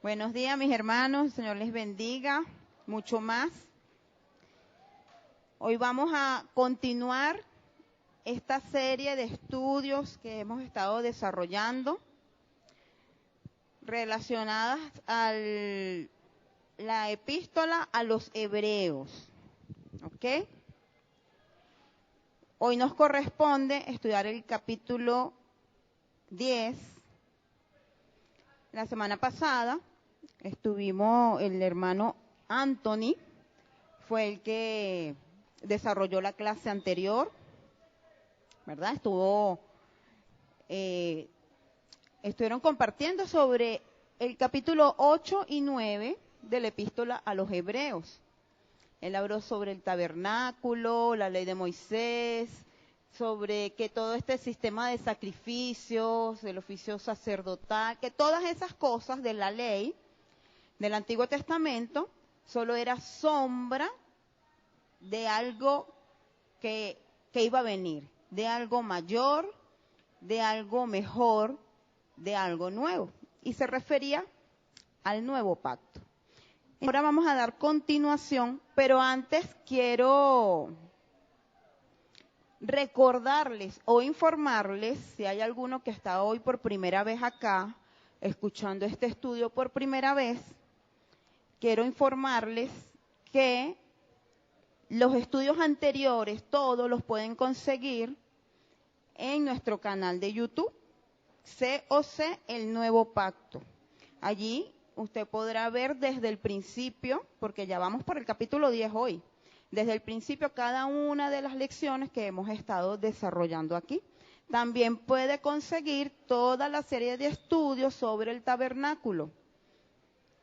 Buenos días, mis hermanos. El Señor les bendiga mucho más. Hoy vamos a continuar esta serie de estudios que hemos estado desarrollando relacionadas a la epístola a los hebreos. ¿Ok? Hoy nos corresponde estudiar el capítulo 10. La semana pasada el hermano Anthony fue el que desarrolló la clase anterior, ¿verdad? Estuvieron compartiendo sobre el capítulo 8 y 9 de la epístola a los hebreos. Él habló sobre el tabernáculo, la ley de Moisés, sobre que todo este sistema de sacrificios, el oficio sacerdotal, que todas esas cosas de la ley del Antiguo Testamento solo era sombra de algo que iba a venir, de algo mayor, de algo mejor, de algo nuevo. Y se refería al nuevo pacto. Ahora vamos a dar continuación, pero antes quiero recordarles o informarles, si hay alguno que está hoy por primera vez acá, escuchando este estudio por primera vez, quiero informarles que los estudios anteriores, todos los pueden conseguir en nuestro canal de YouTube, COC, el Nuevo Pacto. Allí usted podrá ver desde el principio, porque ya vamos por el capítulo 10 hoy, desde el principio cada una de las lecciones que hemos estado desarrollando aquí. También puede conseguir toda la serie de estudios sobre el tabernáculo,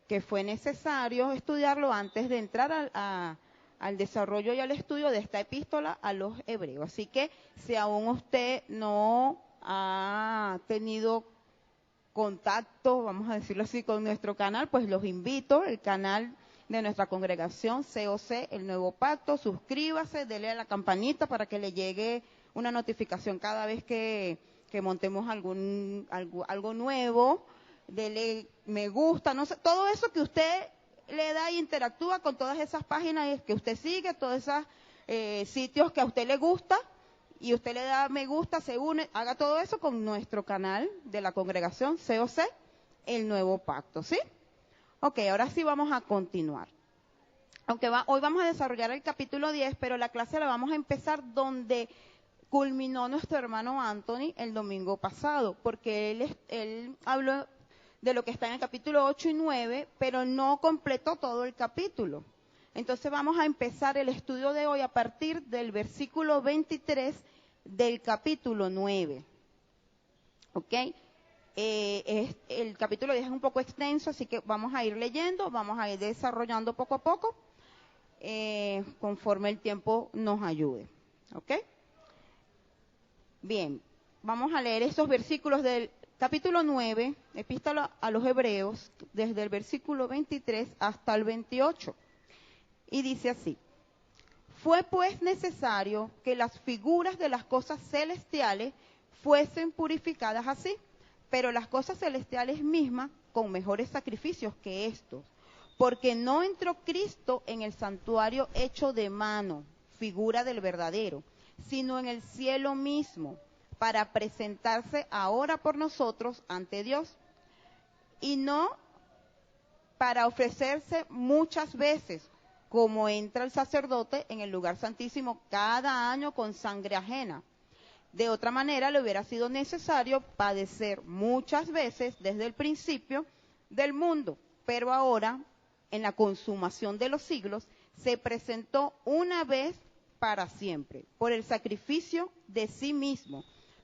que fue necesario estudiarlo antes de entrar al desarrollo y al estudio de esta epístola a los hebreos. Así que si aún usted no ha tenido contacto, vamos a decirlo así, con nuestro canal, pues los invito, el canal de nuestra congregación COC, el Nuevo Pacto, suscríbase, dele a la campanita para que le llegue una notificación cada vez que montemos algo nuevo, dele me gusta, no sé, todo eso que usted le da e interactúa con todas esas páginas que usted sigue, todos esos sitios que a usted le gusta, y usted le da me gusta, se une, haga todo eso con nuestro canal de la congregación COC, el Nuevo Pacto, ¿sí? Ok, ahora sí vamos a continuar. Hoy vamos a desarrollar el capítulo 10, pero la clase la vamos a empezar donde culminó nuestro hermano Anthony el domingo pasado, porque él habló de lo que está en el capítulo 8 y 9, pero no completó todo el capítulo. Entonces vamos a empezar el estudio de hoy a partir del versículo 23 del capítulo 9. ¿Ok? El capítulo 10 es un poco extenso, así que vamos a ir leyendo, vamos a ir desarrollando poco a poco, conforme el tiempo nos ayude. ¿Ok? Bien, vamos a leer estos versículos del capítulo 9, epístola a los hebreos, desde el versículo 23 hasta el 28. Y dice así: fue pues necesario que las figuras de las cosas celestiales fuesen purificadas así, pero las cosas celestiales mismas con mejores sacrificios que estos, porque no entró Cristo en el santuario hecho de mano, figura del verdadero, sino en el cielo mismo, para presentarse ahora por nosotros ante Dios, y no para ofrecerse muchas veces, como entra el sacerdote en el lugar santísimo cada año con sangre ajena. De otra manera, le hubiera sido necesario padecer muchas veces desde el principio del mundo, pero ahora, en la consumación de los siglos, se presentó una vez para siempre, por el sacrificio de sí mismo,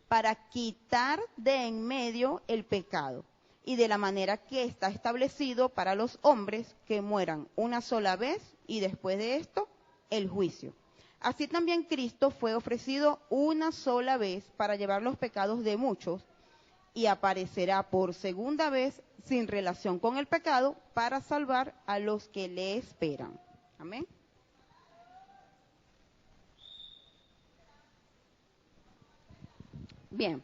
para quitar de en medio el pecado, y de la manera que está establecido para los hombres que mueran una sola vez, y después de esto, el juicio. Así también Cristo fue ofrecido una sola vez para llevar los pecados de muchos, y aparecerá por segunda vez sin relación con el pecado para salvar a los que le esperan. Amén. Bien.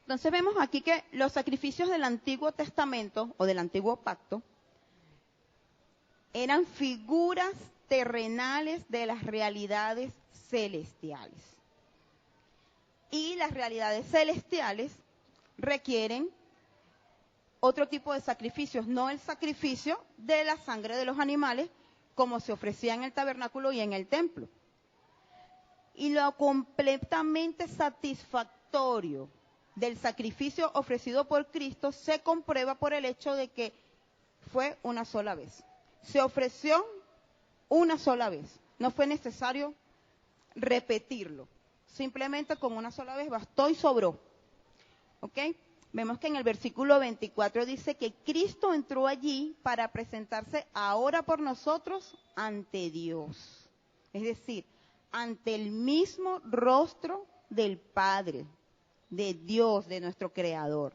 Entonces vemos aquí que los sacrificios del Antiguo Testamento o del Antiguo Pacto eran figuras terrenales de las realidades celestiales. Y las realidades celestiales requieren otro tipo de sacrificios, no el sacrificio de la sangre de los animales como se ofrecía en el tabernáculo y en el templo. Y lo completamente satisfactorio del sacrificio ofrecido por Cristo se comprueba por el hecho de que fue una sola vez. Se ofreció una sola vez. No fue necesario repetirlo. Simplemente con una sola vez bastó y sobró. ¿Ok? Vemos que en el versículo 24 dice que Cristo entró allí para presentarse ahora por nosotros ante Dios. Es decir, ante el mismo rostro del Padre, de Dios, de nuestro Creador.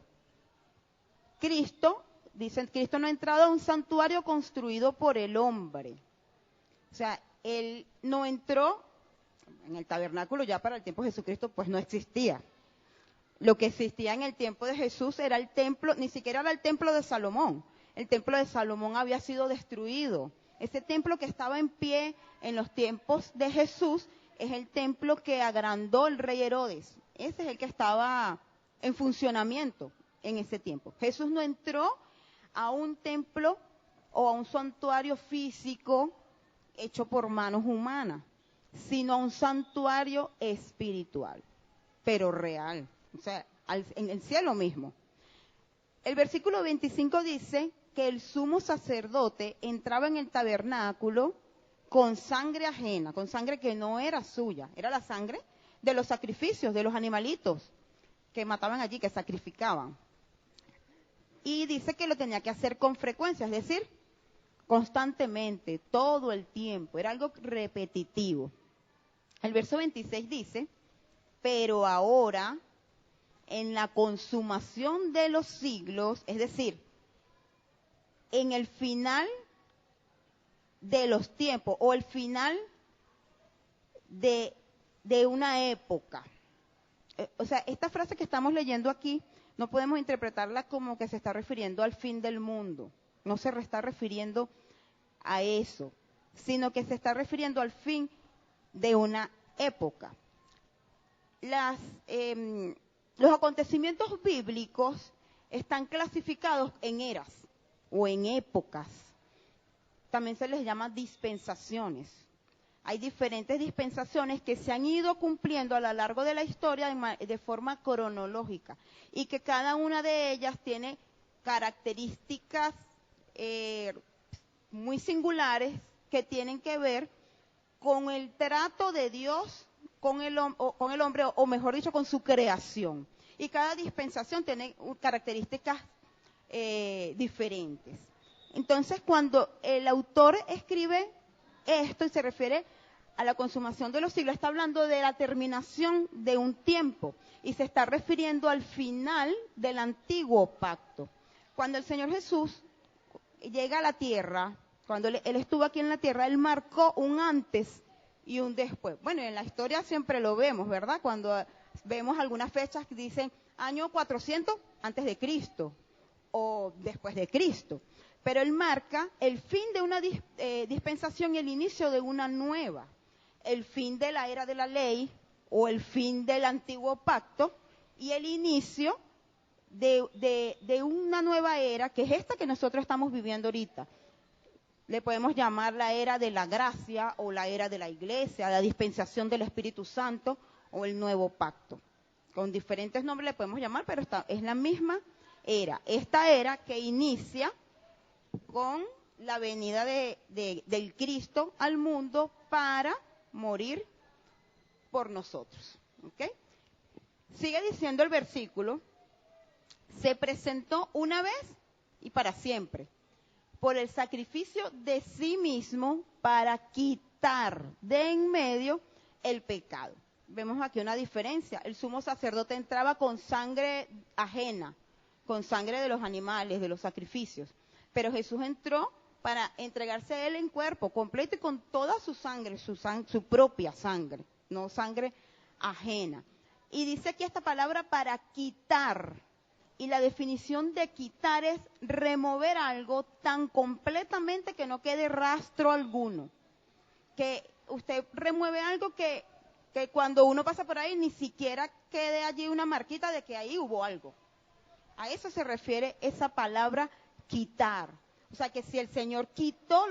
Cristo, dicen, Cristo no ha entrado a un santuario construido por el hombre. O sea, Él no entró en el tabernáculo, ya para el tiempo de Jesucristo pues no existía. Lo que existía en el tiempo de Jesús era el templo, ni siquiera era el templo de Salomón. El templo de Salomón había sido destruido. Ese templo que estaba en pie en los tiempos de Jesús es el templo que agrandó el rey Herodes. Ese es el que estaba en funcionamiento en ese tiempo. Jesús no entró a un templo o a un santuario físico hecho por manos humanas, sino a un santuario espiritual, pero real. O sea, en el cielo mismo. El versículo 25 dice que el sumo sacerdote entraba en el tabernáculo con sangre ajena, con sangre que no era suya, era la sangre de los sacrificios, de los animalitos que mataban allí, que sacrificaban. Y dice que lo tenía que hacer con frecuencia, es decir, constantemente, todo el tiempo, era algo repetitivo. El verso 26 dice, pero ahora, en la consumación de los siglos, es decir, en el final de los tiempos o el final de una época. O sea, esta frase que estamos leyendo aquí no podemos interpretarla como que se está refiriendo al fin del mundo. No se está refiriendo a eso, sino que se está refiriendo al fin de una época. Los acontecimientos bíblicos están clasificados en eras o en épocas. También se les llama dispensaciones. Hay diferentes dispensaciones que se han ido cumpliendo a lo largo de la historia de forma cronológica y que cada una de ellas tiene características muy singulares que tienen que ver con el trato de Dios con el hombre, o mejor dicho, con su creación. Y cada dispensación tiene características diferentes. Entonces, cuando el autor escribe esto y se refiere a la consumación de los siglos, está hablando de la terminación de un tiempo y se está refiriendo al final del antiguo pacto. Cuando el Señor Jesús llega a la tierra, cuando él estuvo aquí en la tierra, Él marcó un antes y un después. Bueno, en la historia siempre lo vemos, ¿verdad? Cuando vemos algunas fechas que dicen año 400 antes de Cristo o después de Cristo. Pero Él marca el fin de una dispensación y el inicio de una nueva. El fin de la era de la ley o el fin del antiguo pacto y el inicio de una nueva era, que es esta que nosotros estamos viviendo ahorita. Le podemos llamar la era de la gracia o la era de la iglesia, la dispensación del Espíritu Santo o el nuevo pacto. Con diferentes nombres le podemos llamar, pero es la misma era. Esta era que inicia con la venida del Cristo al mundo para morir por nosotros. ¿Okay? Sigue diciendo el versículo, se presentó una vez y para siempre por el sacrificio de sí mismo para quitar de en medio el pecado. Vemos aquí una diferencia. El sumo sacerdote entraba con sangre ajena, con sangre de los animales, de los sacrificios. Pero Jesús entró para entregarse a Él en cuerpo completo y con toda su sangre, su propia sangre, no sangre ajena. Y dice aquí esta palabra para quitar. Y la definición de quitar es remover algo tan completamente que no quede rastro alguno. Que usted remueve algo que cuando uno pasa por ahí ni siquiera quede allí una marquita de que ahí hubo algo. A eso se refiere esa palabra quitar. O sea que si el Señor quitó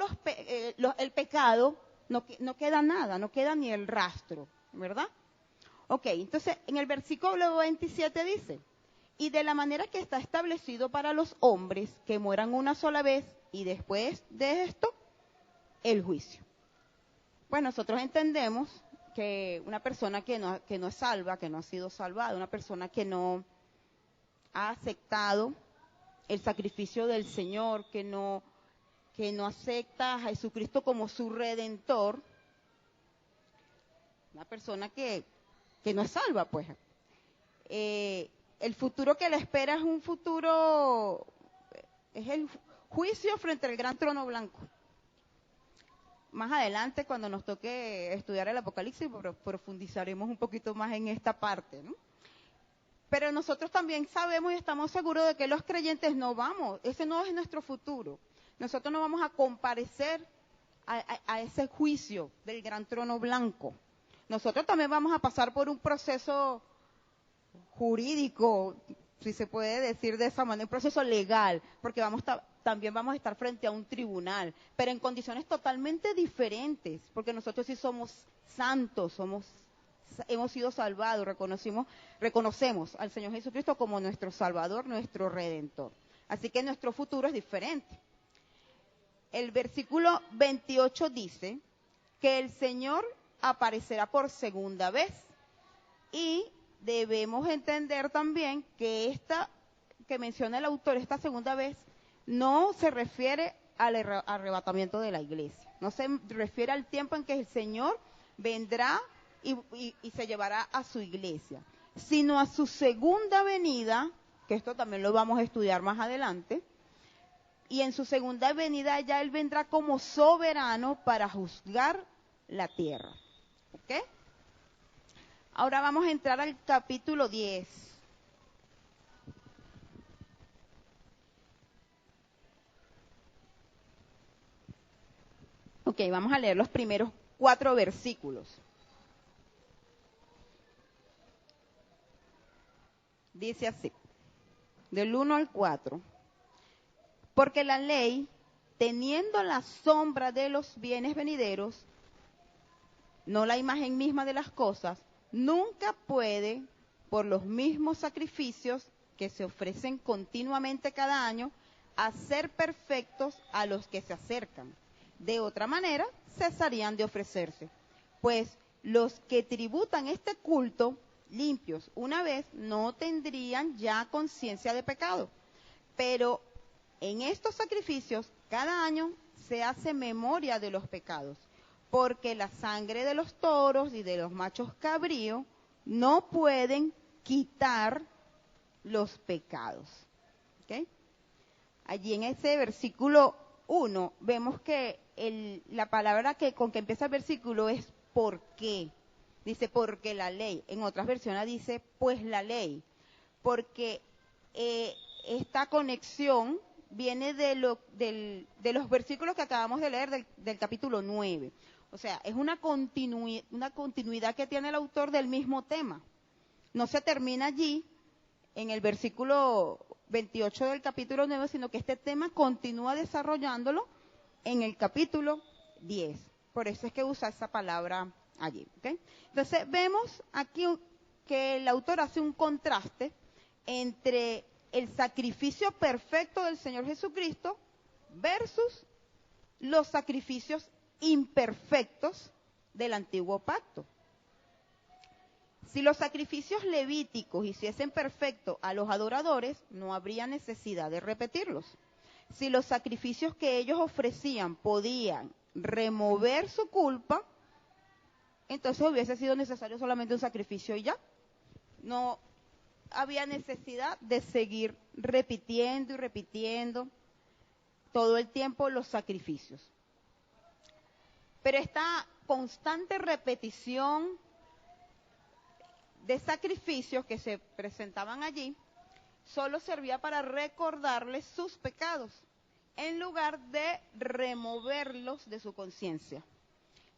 el pecado, no queda nada, no queda ni el rastro, ¿verdad? Ok, entonces en el versículo 27 dice, y de la manera que está establecido para los hombres que mueran una sola vez y después de esto, el juicio. Pues nosotros entendemos que una persona que no es salva, que no ha sido salvada, una persona que no ha aceptado el sacrificio del Señor, que no acepta a Jesucristo como su Redentor, una persona que no es salva, pues. El futuro que le espera es el juicio frente al gran trono blanco. Más adelante, cuando nos toque estudiar el Apocalipsis, profundizaremos un poquito más en esta parte, ¿no? Pero nosotros también sabemos y estamos seguros de que los creyentes no vamos, ese no es nuestro futuro. Nosotros no vamos a comparecer a ese juicio del gran trono blanco. Nosotros también vamos a pasar por un proceso jurídico, si se puede decir de esa manera, un proceso legal, porque también vamos a estar frente a un tribunal, pero en condiciones totalmente diferentes, porque nosotros sí somos santos, hemos sido salvados, reconocemos al Señor Jesucristo como nuestro Salvador, nuestro Redentor. Así que nuestro futuro es diferente. El versículo 28 dice que el Señor aparecerá por segunda vez y debemos entender también que esta que menciona el autor, esta segunda vez, no se refiere al arrebatamiento de la iglesia, no se refiere al tiempo en que el Señor vendrá y se llevará a su iglesia, sino a su segunda venida, que esto también lo vamos a estudiar más adelante, y en su segunda venida ya Él vendrá como soberano para juzgar la tierra. ¿Ok? Ahora vamos a entrar al capítulo 10. Ok, vamos a leer los primeros 4 versículos. Dice así, del 1 al 4. Porque la ley, teniendo la sombra de los bienes venideros, no la imagen misma de las cosas, nunca puede, por los mismos sacrificios que se ofrecen continuamente cada año, hacer perfectos a los que se acercan. De otra manera, cesarían de ofrecerse. Pues los que tributan este culto, limpios una vez, no tendrían ya conciencia de pecado. Pero en estos sacrificios, cada año se hace memoria de los pecados, porque la sangre de los toros y de los machos cabríos no pueden quitar los pecados. ¿Okay? Allí en ese versículo 1 vemos que la palabra con que empieza el versículo es ¿por qué? Dice porque la ley. En otras versiones dice pues la ley. Porque esta conexión viene de los versículos que acabamos de leer del capítulo 9. O sea, es una continuidad que tiene el autor del mismo tema. No se termina allí, en el versículo 28 del capítulo 9, sino que este tema continúa desarrollándolo en el capítulo 10. Por eso es que usa esa palabra allí. ¿Okay? Entonces, vemos aquí que el autor hace un contraste entre el sacrificio perfecto del Señor Jesucristo versus los sacrificios imperfectos del antiguo pacto. Si los sacrificios levíticos hiciesen perfecto a los adoradores, no habría necesidad de repetirlos. Si los sacrificios que ellos ofrecían podían remover su culpa, entonces hubiese sido necesario solamente un sacrificio y ya. No había necesidad de seguir repitiendo y repitiendo todo el tiempo los sacrificios. Pero esta constante repetición de sacrificios que se presentaban allí solo servía para recordarles sus pecados, en lugar de removerlos de su conciencia.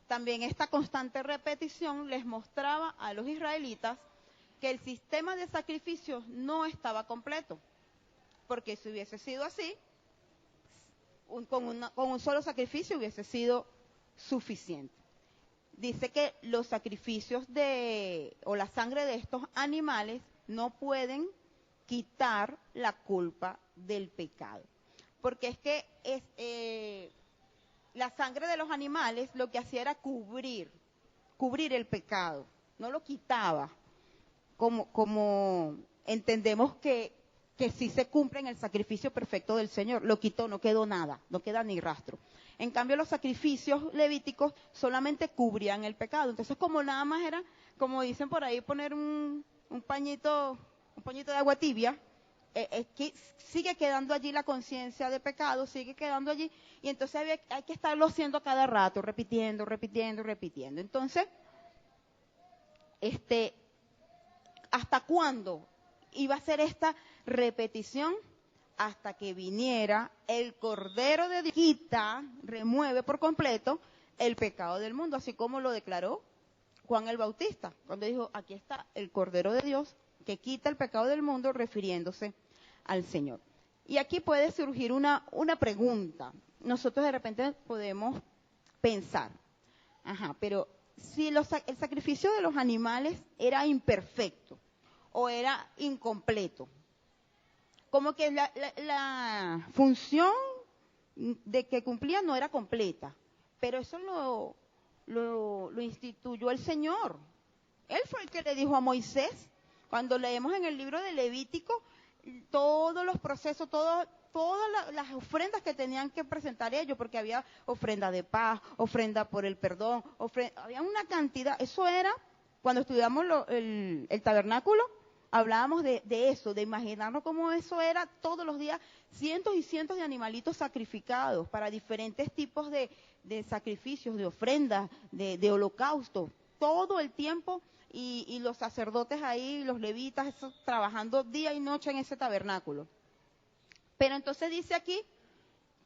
También esta constante repetición les mostraba a los israelitas que el sistema de sacrificios no estaba completo, porque si hubiese sido así, con un solo sacrificio hubiese sido suficiente. Dice que los sacrificios o la sangre de estos animales no pueden quitar la culpa del pecado, porque es que la sangre de los animales lo que hacía era cubrir el pecado, no lo quitaba, como entendemos que sí se cumple en el sacrificio perfecto del Señor. Lo quitó, no quedó nada, no queda ni rastro. En cambio, los sacrificios levíticos solamente cubrían el pecado. Entonces, como nada más era, como dicen por ahí, poner un pañito de agua tibia, que sigue quedando allí la conciencia de pecado, sigue quedando allí, y entonces hay que estarlo haciendo cada rato, repitiendo. Entonces, ¿hasta cuándo iba a ser esta repetición? Hasta que viniera el Cordero de Dios, remueve por completo el pecado del mundo, así como lo declaró Juan el Bautista, cuando dijo, aquí está el Cordero de Dios que quita el pecado del mundo, refiriéndose al Señor. Y aquí puede surgir una pregunta. Nosotros de repente podemos pensar, pero si el sacrificio de los animales era imperfecto o era incompleto, como que la función de que cumplía no era completa, pero eso lo instituyó el Señor. Él fue el que le dijo a Moisés, cuando leemos en el libro de Levítico, todos los procesos, todas las ofrendas que tenían que presentar ellos, porque había ofrenda de paz, ofrenda por el perdón, había una cantidad. Eso era, cuando estudiamos el tabernáculo, hablábamos de eso, de imaginarnos cómo eso era todos los días, cientos y cientos de animalitos sacrificados para diferentes tipos de sacrificios, de ofrendas, de holocaustos, todo el tiempo, y los sacerdotes ahí, los levitas, trabajando día y noche en ese tabernáculo. Pero entonces dice aquí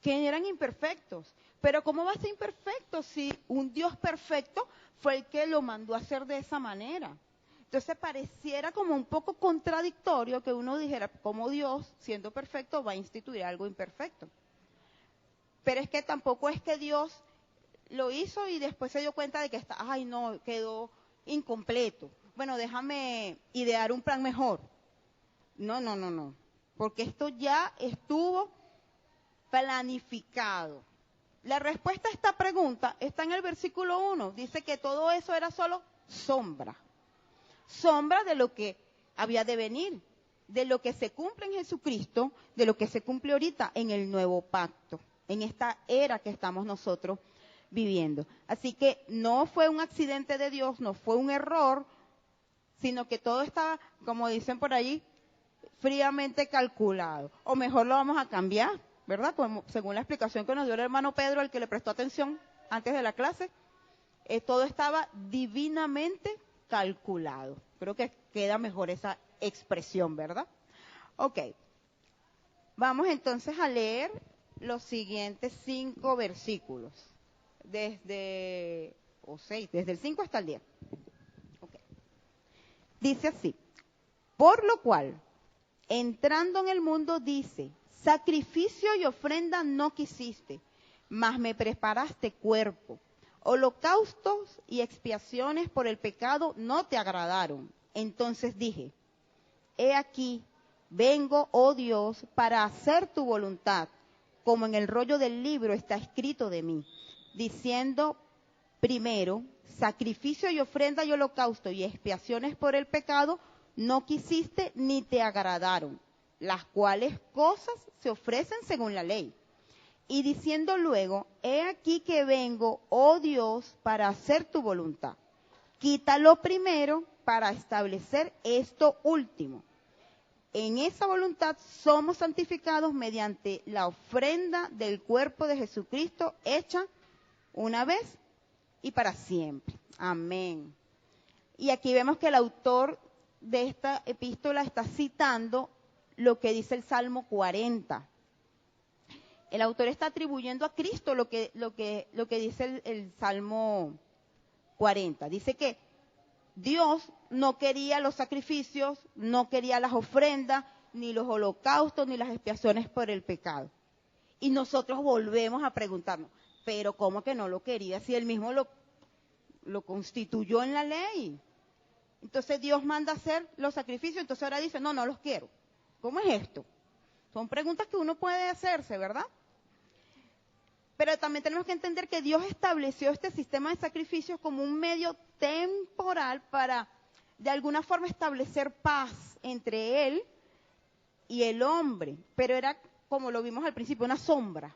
que eran imperfectos. Pero ¿cómo va a ser imperfecto si un Dios perfecto fue el que lo mandó a hacer de esa manera? Entonces pareciera como un poco contradictorio que uno dijera, ¿cómo Dios, siendo perfecto, va a instituir algo imperfecto? Pero es que tampoco es que Dios lo hizo y después se dio cuenta de que quedó incompleto. Bueno, déjame idear un plan mejor. No. Porque esto ya estuvo planificado. La respuesta a esta pregunta está en el versículo 1. Dice que todo eso era solo sombra. Sombra de lo que había de venir, de lo que se cumple en Jesucristo, de lo que se cumple ahorita en el nuevo pacto, en esta era que estamos nosotros viviendo. Así que no fue un accidente de Dios, no fue un error, sino que todo estaba, como dicen por allí, fríamente calculado. O mejor lo vamos a cambiar, ¿verdad? Como, según la explicación que nos dio el hermano Pedro, el que le prestó atención antes de la clase, todo estaba divinamente calculado. Creo que queda mejor esa expresión, ¿verdad? Ok. Vamos entonces a leer los siguientes 5 versículos. Desde el 5 hasta el 10. Okay. Dice así: por lo cual, entrando en el mundo, dice, sacrificio y ofrenda no quisiste, mas me preparaste cuerpo. Holocaustos y expiaciones por el pecado no te agradaron. Entonces dije, he aquí, vengo, oh Dios, para hacer tu voluntad, como en el rollo del libro está escrito de mí, diciendo, primero, sacrificio y ofrenda y holocausto y expiaciones por el pecado no quisiste ni te agradaron, las cuales cosas se ofrecen según la ley. Y diciendo luego, he aquí que vengo, oh Dios, para hacer tu voluntad. Quítalo primero para establecer esto último. En esa voluntad somos santificados mediante la ofrenda del cuerpo de Jesucristo hecha una vez y para siempre. Amén. Y aquí vemos que el autor de esta epístola está citando lo que dice el Salmo 40. El autor está atribuyendo a Cristo lo que dice el Salmo 40. Dice que Dios no quería los sacrificios, no quería las ofrendas, ni los holocaustos, ni las expiaciones por el pecado. Y nosotros volvemos a preguntarnos, pero ¿cómo que no lo quería si él mismo lo constituyó en la ley? Entonces Dios manda hacer los sacrificios, entonces ahora dice, no los quiero. ¿Cómo es esto? Son preguntas que uno puede hacerse, ¿verdad? Pero también tenemos que entender que Dios estableció este sistema de sacrificios como un medio temporal para, de alguna forma, establecer paz entre Él y el hombre. Pero era, como lo vimos al principio, una sombra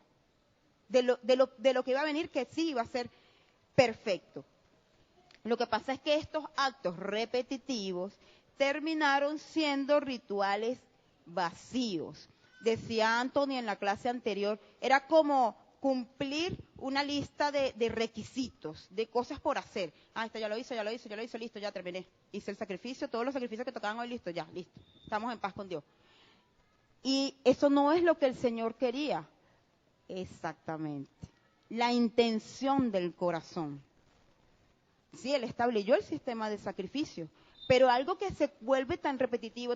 de lo que iba a venir, que sí iba a ser perfecto. Lo que pasa es que estos actos repetitivos terminaron siendo rituales vacíos. Decía Anthony en la clase anterior, era como cumplir una lista de requisitos, de cosas por hacer. Esto ya lo hice, listo, ya terminé. Hice el sacrificio, todos los sacrificios que tocaban hoy, listo. Estamos en paz con Dios. Y eso no es lo que el Señor quería. Exactamente. La intención del corazón. Sí, Él estableció el sistema de sacrificio, pero algo que se vuelve tan repetitivo,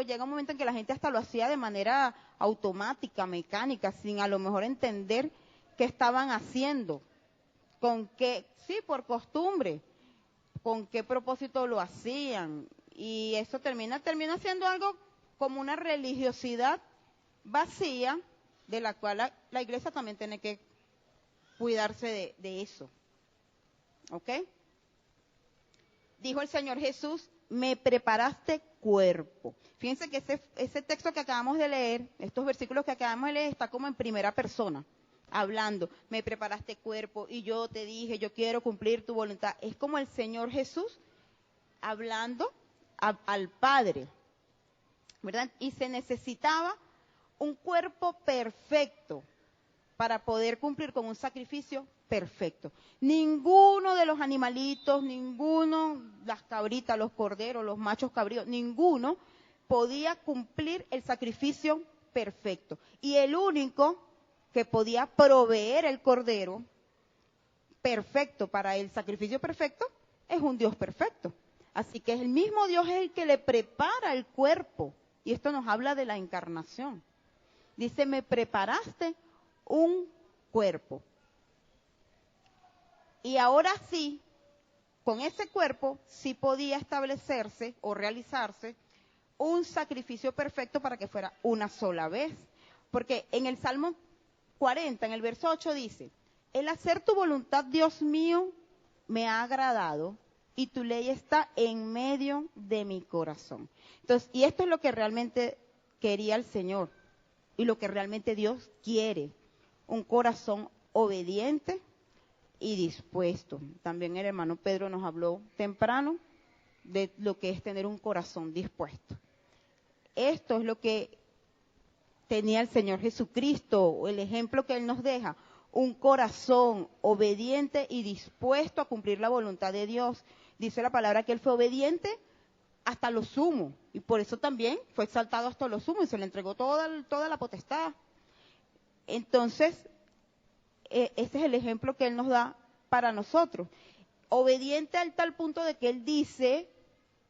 llega un momento en que la gente hasta lo hacía de manera automática, mecánica, sin a lo mejor entender qué estaban haciendo, por costumbre, con qué propósito lo hacían, y eso termina siendo algo como una religiosidad vacía, de la cual la iglesia también tiene que cuidarse de eso. ¿Ok? Dijo el Señor Jesús, me preparaste cuerpo. Fíjense que ese texto que acabamos de leer, estos versículos que acabamos de leer, está como en primera persona, hablando, me preparaste cuerpo y yo te dije, yo quiero cumplir tu voluntad. Es como el Señor Jesús hablando al Padre, ¿verdad? Y se necesitaba un cuerpo perfecto para poder cumplir con un sacrificio perfecto. Ninguno de los animalitos, las cabritas, los corderos, los machos cabríos, ninguno podía cumplir el sacrificio perfecto. Y el único que podía proveer el cordero perfecto para el sacrificio perfecto es un Dios perfecto. Así que el mismo Dios es el que le prepara el cuerpo. Y esto nos habla de la encarnación. Dice, me preparaste un cuerpo. Y ahora sí, con ese cuerpo, sí podía establecerse o realizarse un sacrificio perfecto para que fuera una sola vez. Porque en el Salmo 40, en el verso 8 dice, el hacer tu voluntad, Dios mío, me ha agradado y tu ley está en medio de mi corazón. Entonces, y esto es lo que realmente quería el Señor y lo que realmente Dios quiere. Un corazón obediente y dispuesto. También el hermano Pedro nos habló temprano de lo que es tener un corazón dispuesto. Esto es lo que tenía el Señor Jesucristo, el ejemplo que Él nos deja, un corazón obediente y dispuesto a cumplir la voluntad de Dios. Dice la palabra que Él fue obediente hasta lo sumo, y por eso también fue exaltado hasta lo sumo, y se le entregó toda la potestad. Entonces, ese es el ejemplo que Él nos da para nosotros. Obediente al tal punto de que Él dice,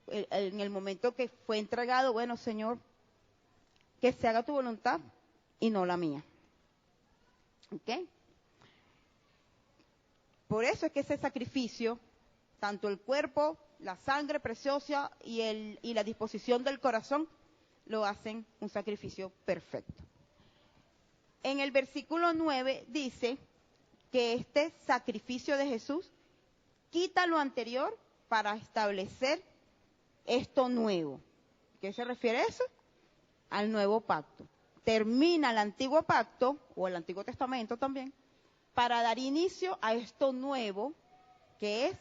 en el momento que fue entregado, bueno, Señor, que se haga tu voluntad y no la mía. ¿Ok? Por eso es que ese sacrificio, tanto el cuerpo, la sangre preciosa y la disposición del corazón, lo hacen un sacrificio perfecto. En el versículo 9 dice que este sacrificio de Jesús quita lo anterior para establecer esto nuevo. ¿Qué se refiere a eso? Al nuevo pacto. Termina el antiguo pacto, o el Antiguo Testamento también, para dar inicio a esto nuevo, que es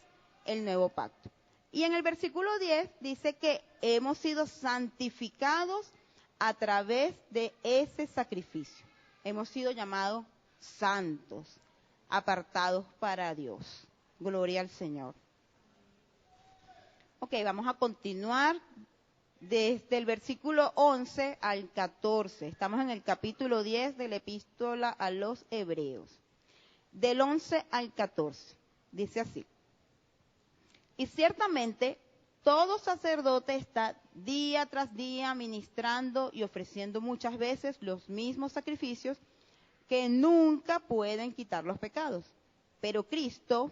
el nuevo pacto. Y en el versículo 10 dice que hemos sido santificados a través de ese sacrificio. Hemos sido llamados santos, apartados para Dios. Gloria al Señor. Ok, vamos a continuar desde el versículo 11 al 14. Estamos en el capítulo 10 de la epístola a los Hebreos. Del 11 al 14. Dice así. Y ciertamente todo sacerdote está día tras día ministrando y ofreciendo muchas veces los mismos sacrificios que nunca pueden quitar los pecados. Pero Cristo,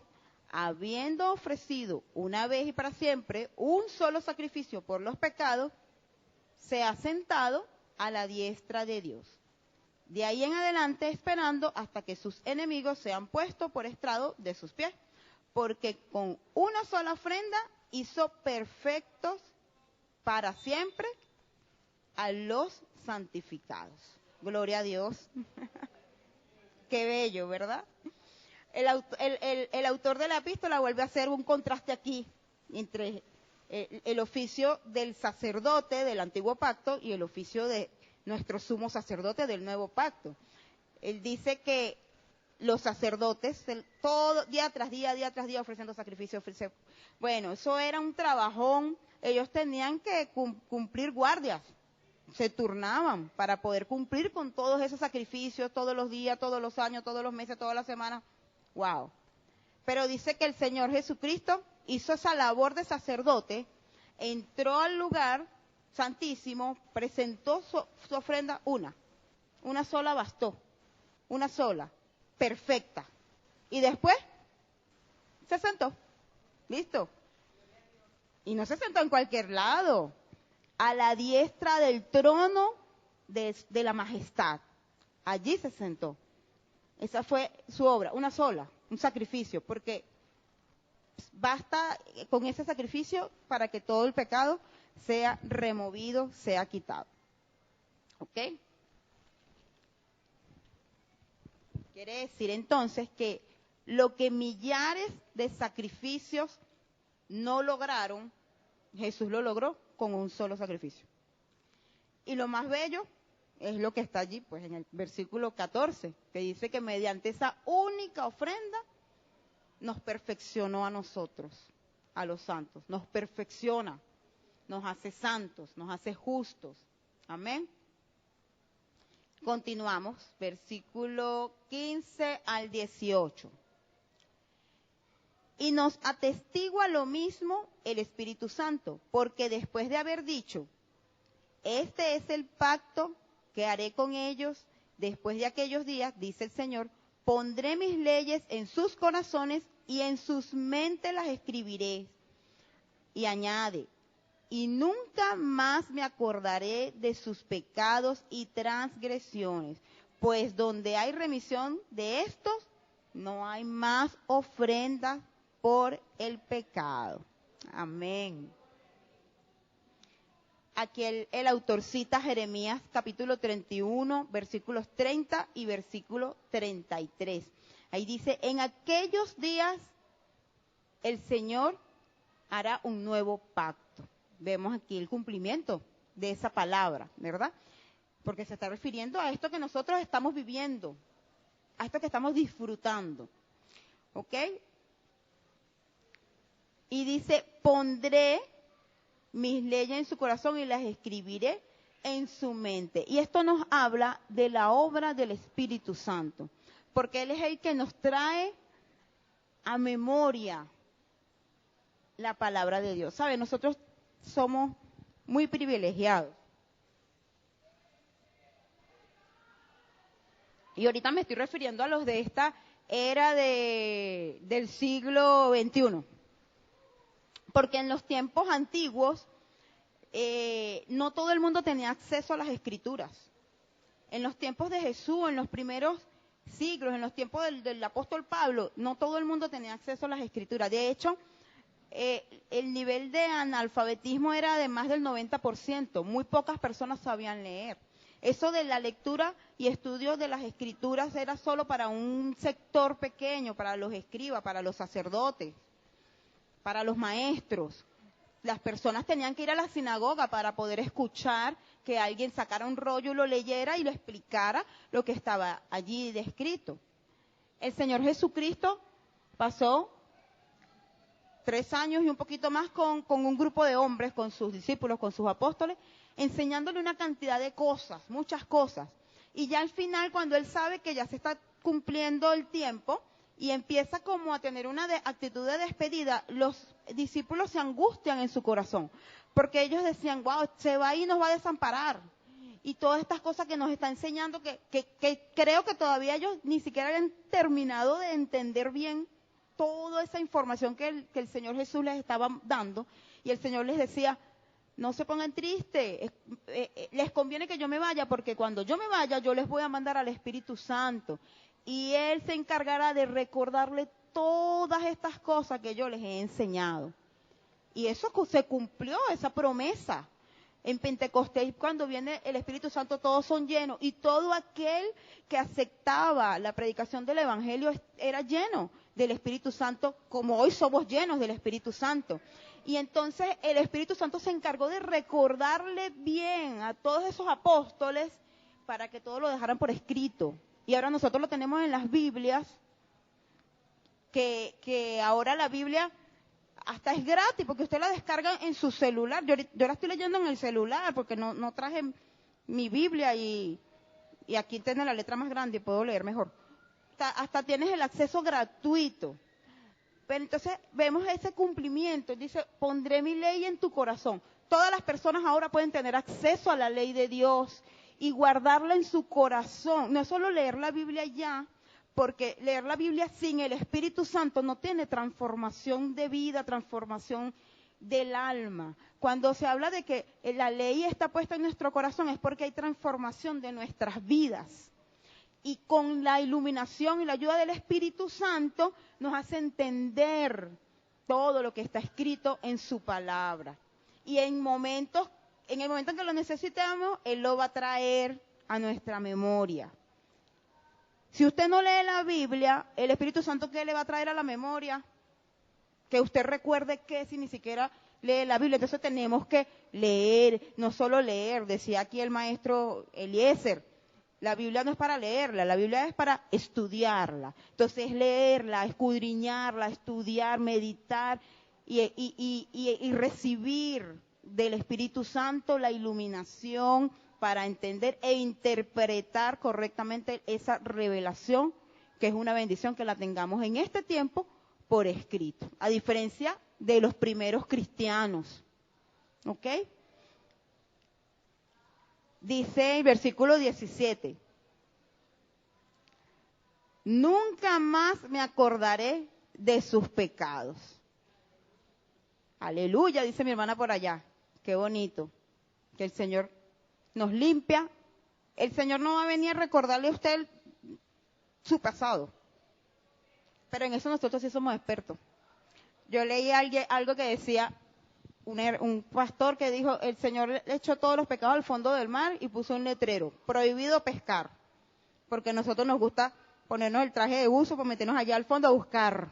habiendo ofrecido una vez y para siempre un solo sacrificio por los pecados, se ha sentado a la diestra de Dios. De ahí en adelante esperando hasta que sus enemigos sean puestos por estrado de sus pies. Porque con una sola ofrenda hizo perfectos para siempre a los santificados. Gloria a Dios. Qué bello, ¿verdad? El autor de la epístola vuelve a hacer un contraste aquí entre el oficio del sacerdote del antiguo pacto y el oficio de nuestro sumo sacerdote del nuevo pacto. Él dice que los sacerdotes, todo día tras día ofreciendo sacrificios. Bueno, eso era un trabajón. Ellos tenían que cumplir guardias. Se turnaban para poder cumplir con todos esos sacrificios todos los días, todos los años, todos los meses, todas las semanas. Wow. Pero dice que el Señor Jesucristo hizo esa labor de sacerdote, entró al lugar santísimo, presentó su ofrenda una sola bastó, una sola, perfecta. Y después se sentó, listo. Y no se sentó en cualquier lado, a la diestra del trono de la majestad. Allí se sentó. Esa fue su obra, una sola, un sacrificio, porque basta con ese sacrificio para que todo el pecado sea removido, sea quitado. ¿Ok? Quiere decir entonces que lo que millares de sacrificios no lograron, Jesús lo logró con un solo sacrificio. Y lo más bello es lo que está allí, pues en el versículo 14, que dice que mediante esa única ofrenda nos perfeccionó a nosotros, a los santos. Nos perfecciona, nos hace santos, nos hace justos. Amén. Continuamos, versículo 15 al 18. Y nos atestigua lo mismo el Espíritu Santo, porque después de haber dicho, este es el pacto que haré con ellos después de aquellos días, dice el Señor, pondré mis leyes en sus corazones y en sus mentes las escribiré. Y añade, y nunca más me acordaré de sus pecados y transgresiones, pues donde hay remisión de estos, no hay más ofrendas por el pecado. Amén. Aquí el autor cita Jeremías capítulo 31, versículos 30 y versículo 33. Ahí dice, en aquellos días el Señor hará un nuevo pacto. Vemos aquí el cumplimiento de esa palabra, ¿verdad? Porque se está refiriendo a esto que nosotros estamos viviendo, a esto que estamos disfrutando. ¿Ok? Y dice, pondré mis leyes en su corazón y las escribiré en su mente. Y esto nos habla de la obra del Espíritu Santo, porque Él es el que nos trae a memoria la palabra de Dios. ¿Sabe? Nosotros somos muy privilegiados. Y ahorita me estoy refiriendo a los de esta era del siglo XXI. Porque en los tiempos antiguos no todo el mundo tenía acceso a las escrituras. En los tiempos de Jesús, en los primeros siglos, en los tiempos del apóstol Pablo, no todo el mundo tenía acceso a las escrituras. De hecho, el nivel de analfabetismo era de más del 90%. Muy pocas personas sabían leer. Eso de la lectura y estudio de las escrituras era solo para un sector pequeño, para los escribas, para los sacerdotes, para los maestros. Las personas tenían que ir a la sinagoga para poder escuchar que alguien sacara un rollo y lo leyera y lo explicara lo que estaba allí descrito. El Señor Jesucristo pasó 3 años y un poquito más con un grupo de hombres, con sus discípulos, con sus apóstoles, enseñándole una cantidad de cosas, muchas cosas. Y ya al final, cuando él sabe que ya se está cumpliendo el tiempo y empieza como a tener una actitud de despedida, los discípulos se angustian en su corazón, porque ellos decían, wow, se va y nos va a desamparar. Y todas estas cosas que nos está enseñando, que creo que todavía ellos ni siquiera habían terminado de entender bien toda esa información que el Señor Jesús les estaba dando. Y el Señor les decía, no se pongan tristes, les conviene que yo me vaya, porque cuando yo me vaya, yo les voy a mandar al Espíritu Santo. Y Él se encargará de recordarle todas estas cosas que yo les he enseñado. Y eso se cumplió, esa promesa. En Pentecostés, cuando viene el Espíritu Santo, todos son llenos. Y todo aquel que aceptaba la predicación del Evangelio era lleno del Espíritu Santo, como hoy somos llenos del Espíritu Santo. Y entonces el Espíritu Santo se encargó de recordarle bien a todos esos apóstoles para que todo lo dejaran por escrito. Y ahora nosotros lo tenemos en las Biblias, que ahora la Biblia hasta es gratis, porque usted la descarga en su celular. Yo la estoy leyendo en el celular, porque no traje mi Biblia y aquí tiene la letra más grande y puedo leer mejor. Hasta tienes el acceso gratuito. Pero entonces vemos ese cumplimiento. Dice, pondré mi ley en tu corazón. Todas las personas ahora pueden tener acceso a la ley de Dios y guardarla en su corazón. No es solo leer la Biblia ya, porque leer la Biblia sin el Espíritu Santo no tiene transformación de vida, transformación del alma. Cuando se habla de que la ley está puesta en nuestro corazón es porque hay transformación de nuestras vidas. Y con la iluminación y la ayuda del Espíritu Santo nos hace entender todo lo que está escrito en su palabra. Y en el momento en que lo necesitamos, Él lo va a traer a nuestra memoria. Si usted no lee la Biblia, el Espíritu Santo, ¿qué le va a traer a la memoria? Que usted recuerde que si ni siquiera lee la Biblia. Entonces tenemos que leer, no solo leer, decía aquí el maestro Eliezer. La Biblia no es para leerla, la Biblia es para estudiarla. Entonces leerla, escudriñarla, estudiar, meditar y recibir del Espíritu Santo la iluminación para entender e interpretar correctamente esa revelación, que es una bendición que la tengamos en este tiempo por escrito, a diferencia de los primeros cristianos. ¿Ok? Dice el versículo 17, nunca más me acordaré de sus pecados. Aleluya, dice mi hermana por allá. Qué bonito, que el Señor nos limpia. El Señor no va a venir a recordarle a usted su pasado, pero en eso nosotros sí somos expertos. Yo leí algo que decía, un pastor que dijo, el Señor echó todos los pecados al fondo del mar y puso un letrero, prohibido pescar, porque a nosotros nos gusta ponernos el traje de buzo para meternos allá al fondo a buscar.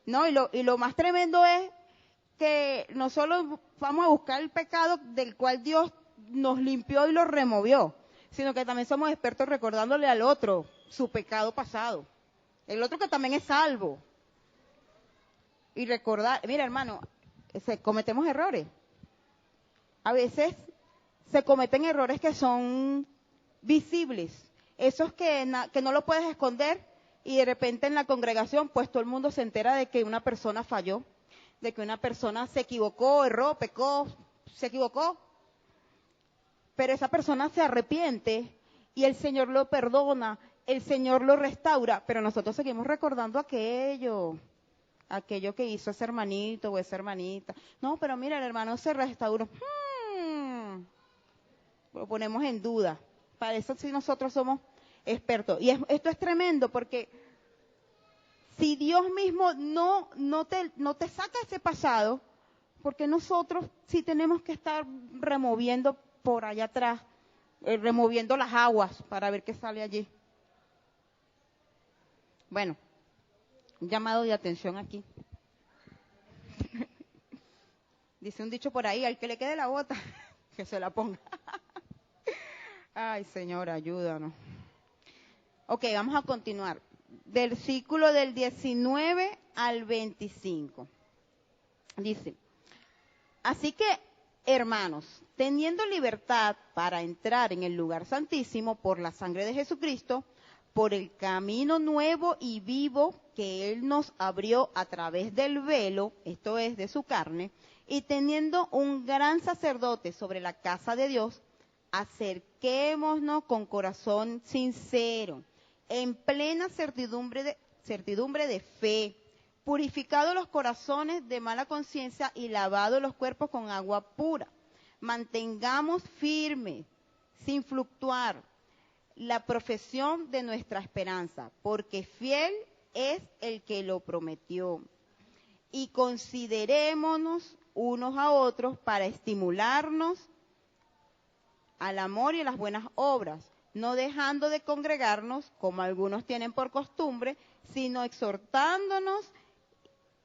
No, y lo más tremendo es que no solo vamos a buscar el pecado del cual Dios nos limpió y lo removió, sino que también somos expertos recordándole al otro su pecado pasado. El otro que también es salvo. Y recordar, mira hermano, cometemos errores. A veces se cometen errores que son visibles. Esos que no lo puedes esconder y de repente en la congregación pues todo el mundo se entera de que una persona falló, de que una persona se equivocó, erró, pecó, se equivocó. Pero esa persona se arrepiente y el Señor lo perdona, el Señor lo restaura, pero nosotros seguimos recordando aquello que hizo ese hermanito o esa hermanita. No, pero mira, el hermano se restauró. Lo ponemos en duda. Para eso sí nosotros somos expertos. Y esto es tremendo porque si Dios mismo no te saca ese pasado, porque nosotros sí tenemos que estar removiendo por allá atrás, removiendo las aguas para ver qué sale allí. Bueno, un llamado de atención aquí. Dice un dicho por ahí, al que le quede la bota, que se la ponga. Ay, Señor, ayúdanos. Ok, vamos a continuar. Versículo del 19 al 25. Dice, así que, hermanos, teniendo libertad para entrar en el lugar santísimo por la sangre de Jesucristo, por el camino nuevo y vivo que Él nos abrió a través del velo, esto es, de su carne, y teniendo un gran sacerdote sobre la casa de Dios, acerquémonos con corazón sincero, en plena certidumbre de fe, purificados los corazones de mala conciencia y lavados los cuerpos con agua pura. Mantengamos firme, sin fluctuar, la profesión de nuestra esperanza, porque fiel es el que lo prometió. Y considerémonos unos a otros para estimularnos al amor y a las buenas obras, no dejando de congregarnos, como algunos tienen por costumbre, sino exhortándonos,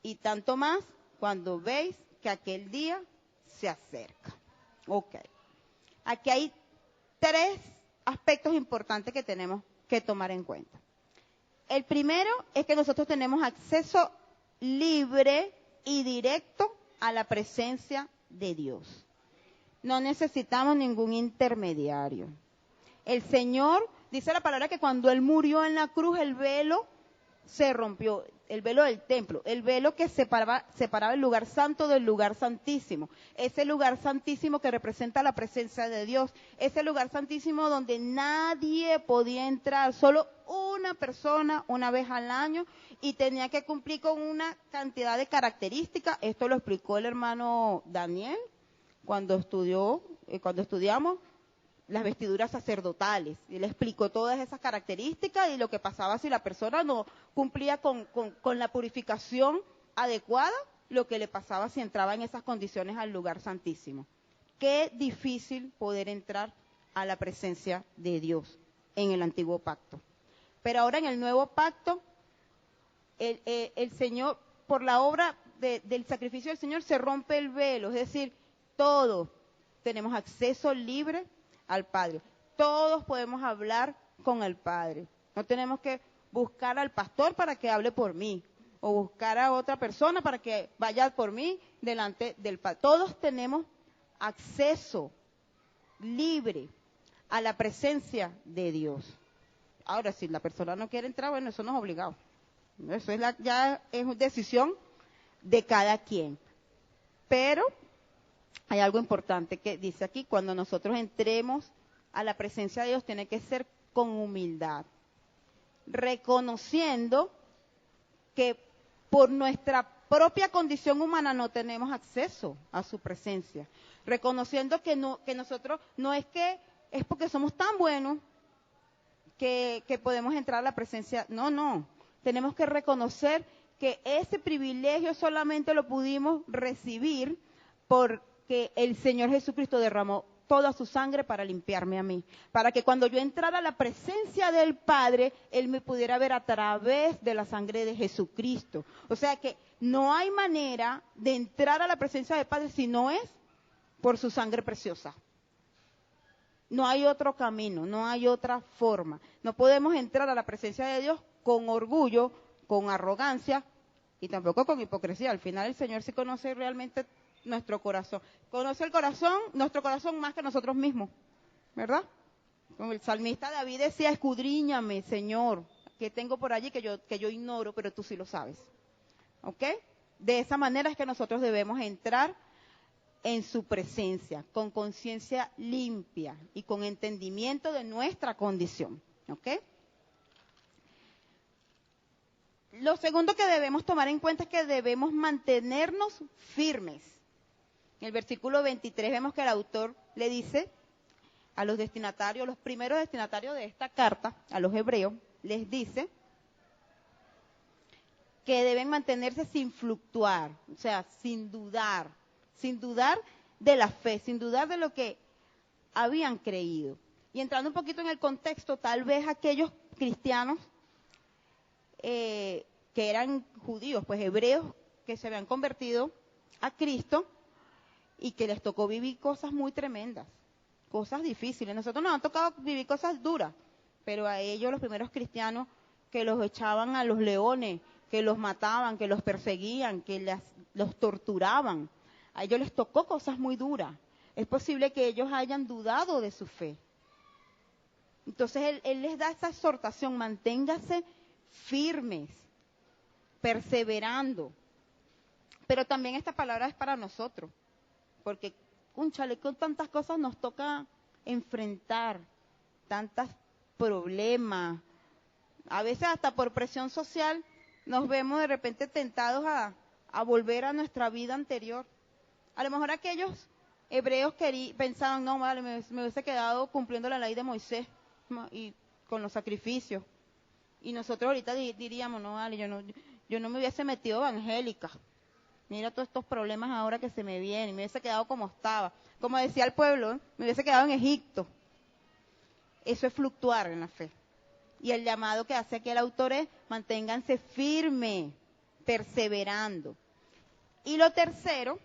y tanto más cuando veis que aquel día se acerca. Ok. Aquí hay 3 aspectos importantes que tenemos que tomar en cuenta. El primero es que nosotros tenemos acceso libre y directo a la presencia de Dios. No necesitamos ningún intermediario. El Señor, dice la palabra que cuando Él murió en la cruz, el velo se rompió, el velo del templo, el velo que separaba el lugar santo del lugar santísimo. Ese lugar santísimo que representa la presencia de Dios. Ese lugar santísimo donde nadie podía entrar, solo una persona una vez al año, y tenía que cumplir con una cantidad de características. Esto lo explicó el hermano Daniel cuando estudiamos las vestiduras sacerdotales. Y le explicó todas esas características y lo que pasaba si la persona no cumplía con la purificación adecuada, lo que le pasaba si entraba en esas condiciones al lugar santísimo. Qué difícil poder entrar a la presencia de Dios en el antiguo pacto. Pero ahora en el nuevo pacto, el Señor, por la obra del sacrificio del Señor, se rompe el velo, es decir, todos tenemos acceso libre al Padre. Todos podemos hablar con el Padre. No tenemos que buscar al pastor para que hable por mí, o buscar a otra persona para que vaya por mí delante del Padre. Todos tenemos acceso libre a la presencia de Dios. Ahora, si la persona no quiere entrar, bueno, eso no es obligado. Eso ya es decisión de cada quien. Pero hay algo importante que dice aquí: cuando nosotros entremos a la presencia de Dios, tiene que ser con humildad, reconociendo que por nuestra propia condición humana no tenemos acceso a su presencia, reconociendo que nosotros no es que es porque somos tan buenos que podemos entrar a la presencia. No, tenemos que reconocer que ese privilegio solamente lo pudimos recibir porque el Señor Jesucristo derramó toda su sangre para limpiarme a mí, para que cuando yo entrara a la presencia del Padre, Él me pudiera ver a través de la sangre de Jesucristo. O sea que no hay manera de entrar a la presencia del Padre si no es por su sangre preciosa. No hay otro camino, no hay otra forma. No podemos entrar a la presencia de Dios con orgullo, con arrogancia y tampoco con hipocresía. Al final el Señor sí conoce realmente nuestro corazón. Conoce el corazón, nuestro corazón más que nosotros mismos, ¿verdad? Como el salmista David decía: escudriñame, Señor, que tengo por allí que yo ignoro, pero tú sí lo sabes. ¿Ok? De esa manera es que nosotros debemos entrar en su presencia, con conciencia limpia y con entendimiento de nuestra condición. ¿Ok? Lo segundo que debemos tomar en cuenta es que debemos mantenernos firmes. En el versículo 23 vemos que el autor le dice a los destinatarios, los primeros destinatarios de esta carta, a los hebreos, les dice que deben mantenerse sin fluctuar, o sea, sin dudar de la fe, sin dudar de lo que habían creído. Y entrando un poquito en el contexto, tal vez aquellos cristianos que eran judíos, pues hebreos, que se habían convertido a Cristo y que les tocó vivir cosas muy tremendas, cosas difíciles. Nosotros nos han tocado vivir cosas duras, pero a ellos, los primeros cristianos, que los echaban a los leones, que los mataban, que los perseguían, que los torturaban. A ellos les tocó cosas muy duras. Es posible que ellos hayan dudado de su fe. Entonces él les da esa exhortación: manténgase firmes, perseverando. Pero también esta palabra es para nosotros, porque, cónchale, con tantas cosas nos toca enfrentar, tantos problemas. A veces hasta por presión social nos vemos de repente tentados a volver a nuestra vida anterior. A lo mejor aquellos hebreos pensaban, no, vale, me hubiese quedado cumpliendo la ley de Moisés y con los sacrificios. Y nosotros ahorita diríamos, no, vale, yo no me hubiese metido evangélica. Mira todos estos problemas ahora que se me vienen, me hubiese quedado como estaba. Como decía el pueblo, me hubiese quedado en Egipto. Eso es fluctuar en la fe. Y el llamado que hace aquí el autor es: manténganse firmes, perseverando. Y lo tercero,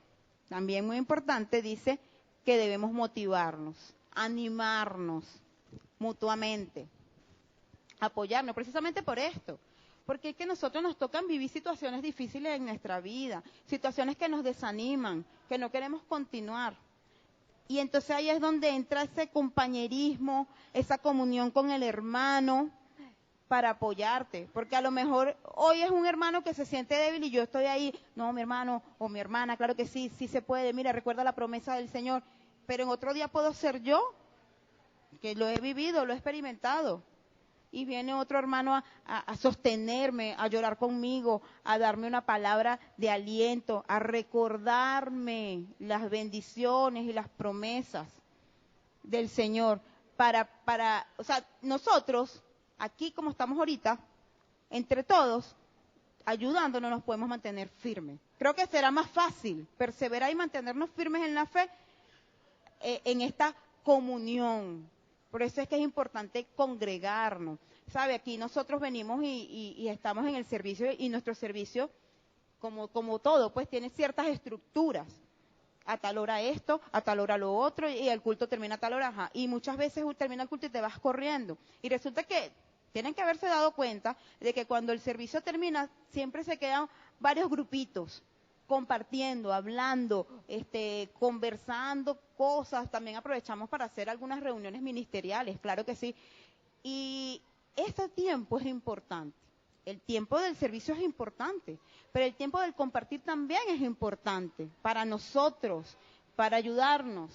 también muy importante, dice que debemos motivarnos, animarnos mutuamente, apoyarnos, precisamente por esto. Porque es que nosotros nos tocan vivir situaciones difíciles en nuestra vida, situaciones que nos desaniman, que no queremos continuar. Y entonces ahí es donde entra ese compañerismo, esa comunión con el hermano para apoyarte. Porque a lo mejor hoy es un hermano que se siente débil y yo estoy ahí, no, mi hermano o mi hermana, claro que sí, sí se puede, mira, recuerda la promesa del Señor. Pero en otro día puedo ser yo, que lo he vivido, lo he experimentado. Y viene otro hermano a sostenerme, a llorar conmigo, a darme una palabra de aliento, a recordarme las bendiciones y las promesas del Señor. O sea, nosotros, aquí como estamos ahorita, entre todos, ayudándonos, nos podemos mantener firmes. Creo que será más fácil perseverar y mantenernos firmes en la fe, en esta comunión. Por eso es que es importante congregarnos. ¿Sabe? Aquí nosotros venimos y estamos en el servicio, y nuestro servicio, como todo, pues tiene ciertas estructuras. A tal hora esto, a tal hora lo otro, y el culto termina a tal hora. Ajá. Y muchas veces termina el culto y te vas corriendo. Y resulta que tienen que haberse dado cuenta de que cuando el servicio termina, siempre se quedan varios grupitos compartiendo, hablando, conversando cosas. También aprovechamos para hacer algunas reuniones ministeriales, claro que sí. Y ese tiempo es importante. El tiempo del servicio es importante, pero el tiempo del compartir también es importante para nosotros, para ayudarnos.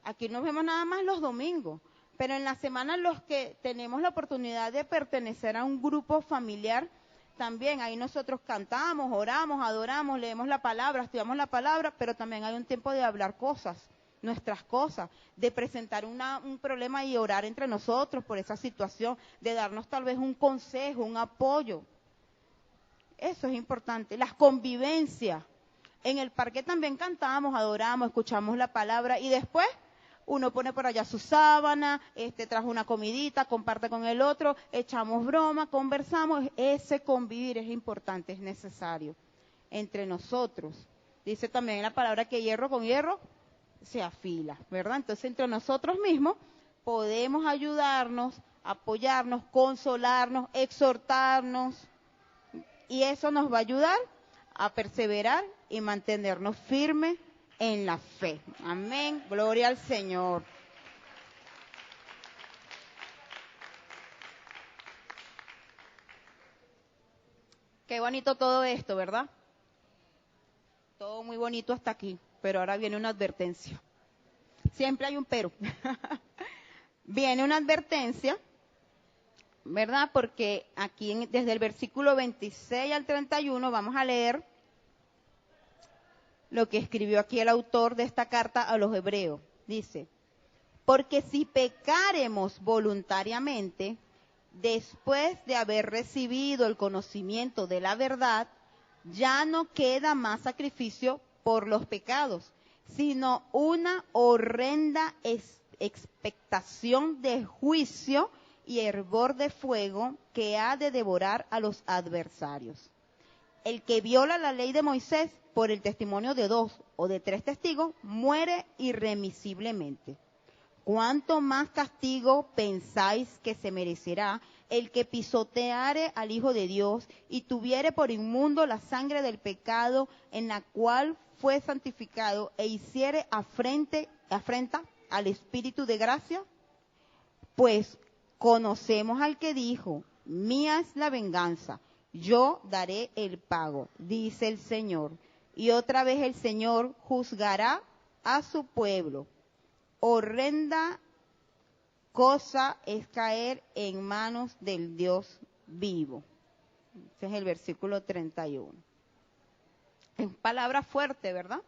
Aquí nos vemos nada más los domingos, pero en la semana los que tenemos la oportunidad de pertenecer a un grupo familiar, también ahí nosotros cantamos, oramos, adoramos, leemos la palabra, estudiamos la palabra, pero también hay un tiempo de hablar cosas, nuestras cosas, de presentar un problema y orar entre nosotros por esa situación, de darnos tal vez un consejo, un apoyo. Eso es importante. Las convivencias. En el parque también cantamos, adoramos, escuchamos la palabra y después uno pone por allá su sábana, trajo una comidita, comparte con el otro, echamos broma, conversamos. Ese convivir es importante, es necesario entre nosotros. Dice también la palabra que hierro con hierro se afila, ¿verdad? Entonces entre nosotros mismos podemos ayudarnos, apoyarnos, consolarnos, exhortarnos, y eso nos va a ayudar a perseverar y mantenernos firmes en la fe. Amén. Gloria al Señor. Qué bonito todo esto, ¿verdad? Todo muy bonito hasta aquí, pero ahora viene una advertencia. Siempre hay un pero. Viene una advertencia, ¿verdad? Porque aquí desde el versículo 26 al 31 vamos a leer lo que escribió aquí el autor de esta carta a los hebreos. Dice: porque si pecaremos voluntariamente, después de haber recibido el conocimiento de la verdad, ya no queda más sacrificio por los pecados, sino una horrenda expectación de juicio y hervor de fuego que ha de devorar a los adversarios. El que viola la ley de Moisés por el testimonio de 2 o de 3 testigos muere irremisiblemente. ¿Cuánto más castigo pensáis que se merecerá el que pisoteare al Hijo de Dios y tuviere por inmundo la sangre del pecado en la cual fue santificado e hiciere afrenta al Espíritu de gracia, pues conocemos al que dijo, mía es la venganza, yo daré el pago, dice el Señor. Y otra vez el Señor juzgará a su pueblo. Horrenda cosa es caer en manos del Dios vivo. Ese es el versículo 31. Es palabra fuerte, ¿verdad?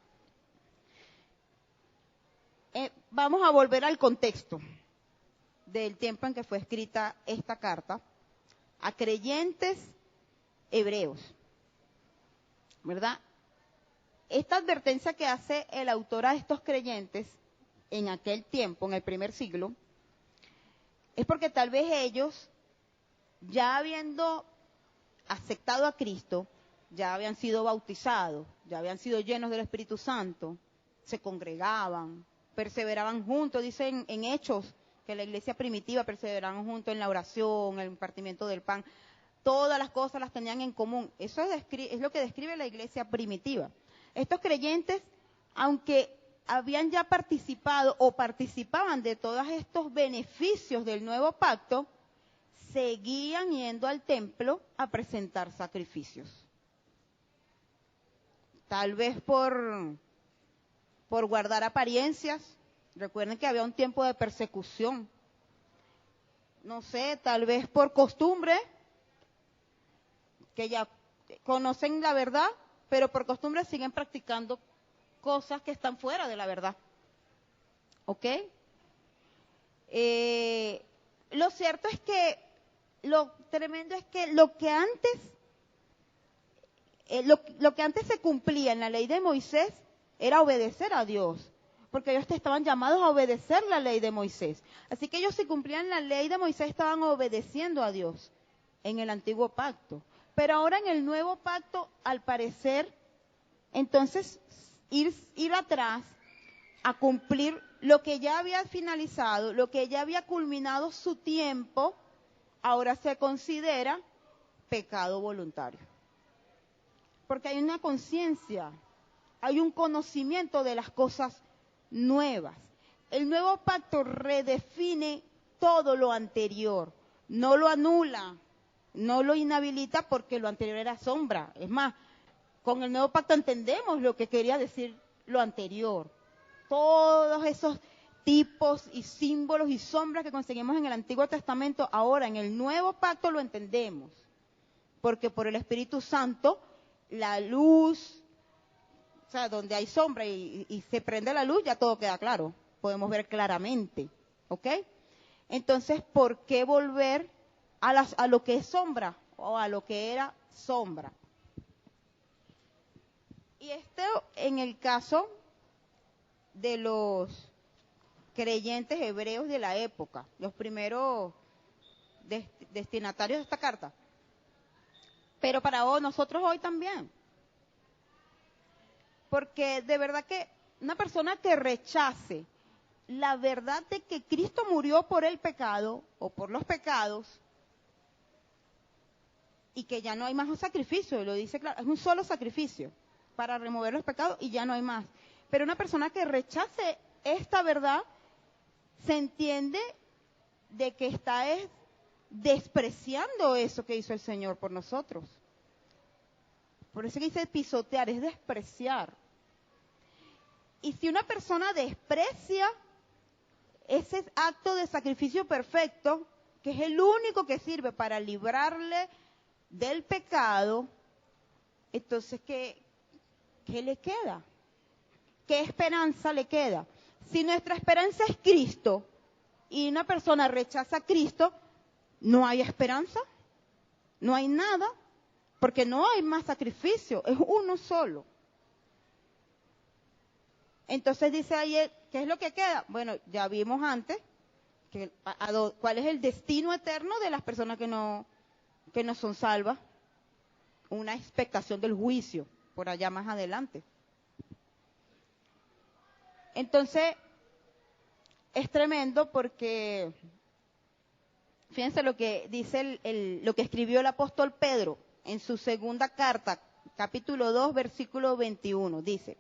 Vamos a volver al contexto del tiempo en que fue escrita esta carta a creyentes hebreos, ¿verdad? Esta advertencia que hace el autor a estos creyentes en aquel tiempo, en el primer siglo, es porque tal vez ellos, ya habiendo aceptado a Cristo, ya habían sido bautizados, ya habían sido llenos del Espíritu Santo, se congregaban, perseveraban juntos, dicen en Hechos, que la iglesia primitiva perseveraban juntos en la oración, el impartimiento del pan, todas las cosas las tenían en común. Eso es lo que describe la iglesia primitiva. Estos creyentes, aunque habían ya participado o participaban de todos estos beneficios del nuevo pacto, seguían yendo al templo a presentar sacrificios. Tal vez por guardar apariencias. Recuerden que había un tiempo de persecución. No sé, tal vez por costumbre, que ya conocen la verdad, pero por costumbre siguen practicando cosas que están fuera de la verdad. ¿Ok? Lo cierto es que, lo tremendo es que lo que antes se cumplía en la ley de Moisés era obedecer a Dios, porque ellos estaban llamados a obedecer la ley de Moisés. Así que ellos, si cumplían la ley de Moisés, estaban obedeciendo a Dios en el antiguo pacto. Pero ahora en el nuevo pacto, al parecer, entonces ir atrás a cumplir lo que ya había finalizado, lo que ya había culminado su tiempo, ahora se considera pecado voluntario. Porque hay una conciencia, hay un conocimiento de las cosas nuevas. El nuevo pacto redefine todo lo anterior, no lo anula, no lo inhabilita porque lo anterior era sombra. Es más, con el nuevo pacto entendemos lo que quería decir lo anterior. Todos esos tipos y símbolos y sombras que conseguimos en el Antiguo Testamento, ahora en el nuevo pacto lo entendemos. Porque por el Espíritu Santo, la luz, o sea, donde hay sombra y se prende la luz, ya todo queda claro. Podemos ver claramente. ¿Ok? Entonces, ¿por qué volver a lo que es sombra o a lo que era sombra? Y esto en el caso de los creyentes hebreos de la época, los primeros destinatarios de esta carta. Pero para nosotros hoy también. Porque de verdad que una persona que rechace la verdad de que Cristo murió por el pecado o por los pecados y que ya no hay más un sacrificio, y lo dice claro, es un solo sacrificio para remover los pecados y ya no hay más. Pero una persona que rechace esta verdad se entiende de que está despreciando eso que hizo el Señor por nosotros. Por eso que dice pisotear, es despreciar. Y si una persona desprecia ese acto de sacrificio perfecto, que es el único que sirve para librarle del pecado, entonces, ¿qué le queda? ¿Qué esperanza le queda? Si nuestra esperanza es Cristo y una persona rechaza a Cristo, no hay esperanza, no hay nada, porque no hay más sacrificio, es uno solo. Entonces dice ahí, ¿qué es lo que queda? Bueno, ya vimos antes cuál es el destino eterno de las personas que no son salvas. Una expectación del juicio, por allá más adelante. Entonces, es tremendo porque Fíjense lo que dice lo que escribió el apóstol Pedro en su segunda carta, capítulo 2, versículo 21. Dice: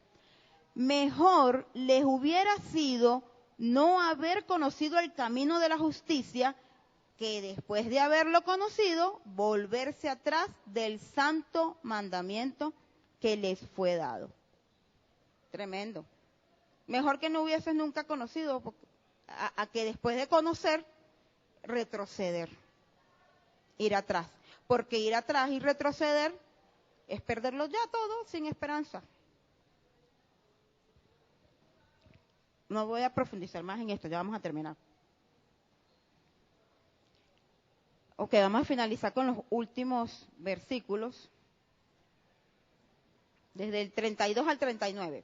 mejor les hubiera sido no haber conocido el camino de la justicia, que después de haberlo conocido, volverse atrás del santo mandamiento que les fue dado. Tremendo. Mejor que no hubieses nunca conocido, a que después de conocer, retroceder, ir atrás. Porque ir atrás y retroceder es perderlo ya todo sin esperanza. No voy a profundizar más en esto, ya vamos a terminar. Ok, vamos a finalizar con los últimos versículos, desde el 32 al 39.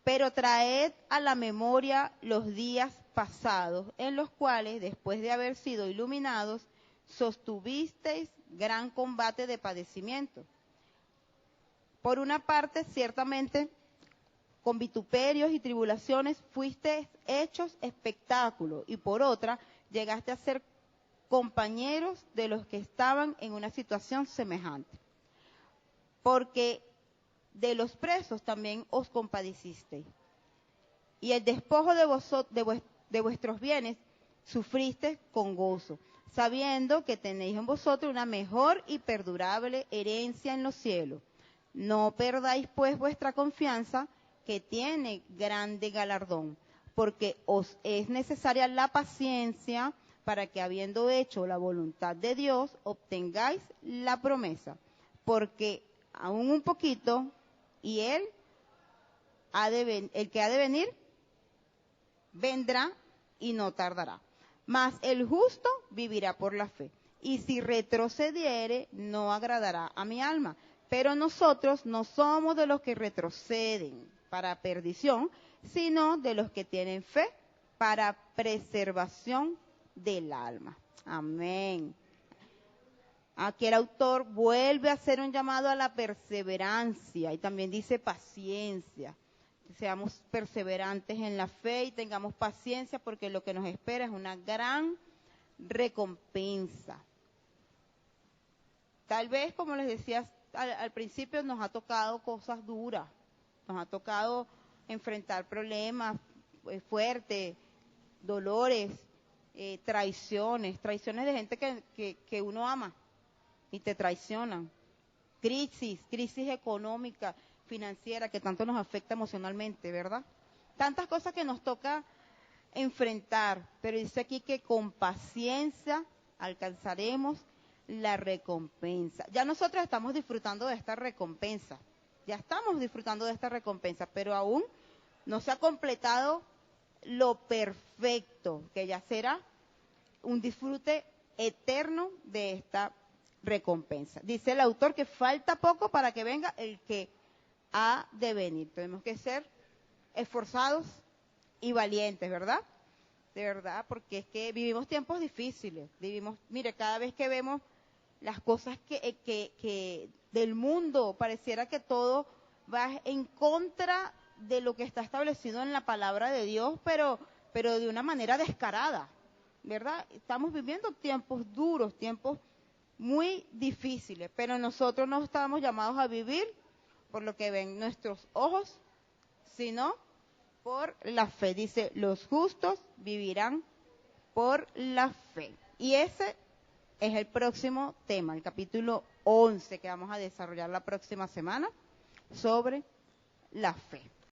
Pero traed a la memoria los días pasados, en los cuales, después de haber sido iluminados, sostuvisteis gran combate de padecimiento. Por una parte, ciertamente, con vituperios y tribulaciones fuiste hechos espectáculo, y por otra, llegaste a ser compañeros de los que estaban en una situación semejante. Porque de los presos también os compadecisteis, y el despojo de vuestros bienes sufriste con gozo, sabiendo que tenéis en vosotros una mejor y perdurable herencia en los cielos. No perdáis pues vuestra confianza, que tiene grande galardón, porque os es necesaria la paciencia, para que, habiendo hecho la voluntad de Dios, obtengáis la promesa. Porque aún un poquito, y el que ha de venir, vendrá y no tardará. Mas el justo vivirá por la fe, y si retrocediere, no agradará a mi alma. Pero nosotros no somos de los que retroceden para perdición, sino de los que tienen fe para preservación del alma. Amén. Aquí el autor vuelve a hacer un llamado a la perseverancia, y también dice paciencia. Seamos perseverantes en la fe y tengamos paciencia, porque lo que nos espera es una gran recompensa. Tal vez, como les decía al principio, nos ha tocado cosas duras, nos ha tocado enfrentar problemas fuertes, dolores, traiciones de gente que uno ama y te traicionan, crisis económica, financiera, que tanto nos afecta emocionalmente, ¿verdad? Tantas cosas que nos toca enfrentar, pero dice aquí que con paciencia alcanzaremos la recompensa. Ya nosotros estamos disfrutando de esta recompensa, pero aún no se ha completado lo perfecto, que ya será un disfrute eterno de esta recompensa. Dice el autor que falta poco para que venga el que ha de venir. Tenemos que ser esforzados y valientes, ¿verdad? De verdad, porque es que vivimos tiempos difíciles. Mire, cada vez que vemos las cosas que del mundo, pareciera que todo va en contra de lo que está establecido en la palabra de Dios, pero de una manera descarada, ¿verdad? Estamos viviendo tiempos duros, tiempos muy difíciles, pero nosotros no estamos llamados a vivir por lo que ven nuestros ojos, sino por la fe. Dice, los justos vivirán por la fe. Y ese es el próximo tema, el capítulo 11, que vamos a desarrollar la próxima semana, sobre la fe.